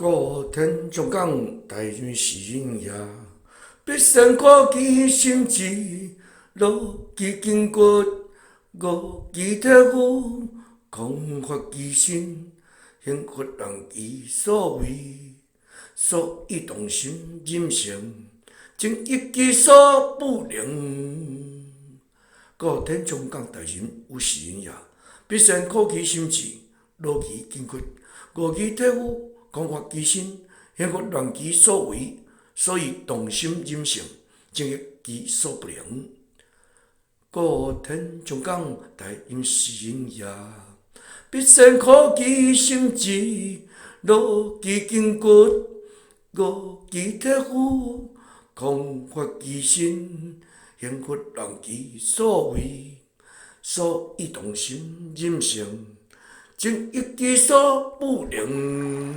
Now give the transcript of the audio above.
故天将港，大船是人也。必胜可记心志，路记筋骨，五记铁骨，空发其身，幸福人其所为。所以动心任性，情一己所不能。故天将港，大人有是人也。必胜可记心志，路其筋骨，五记铁骨，空发其身，幸福人其所为。所以动心任性，情一己所不能。故天将港，大人是人也。必胜可记心志，路其筋骨，五记铁骨，空发其身，幸福人其所为。所以动心任性，情一己所不能。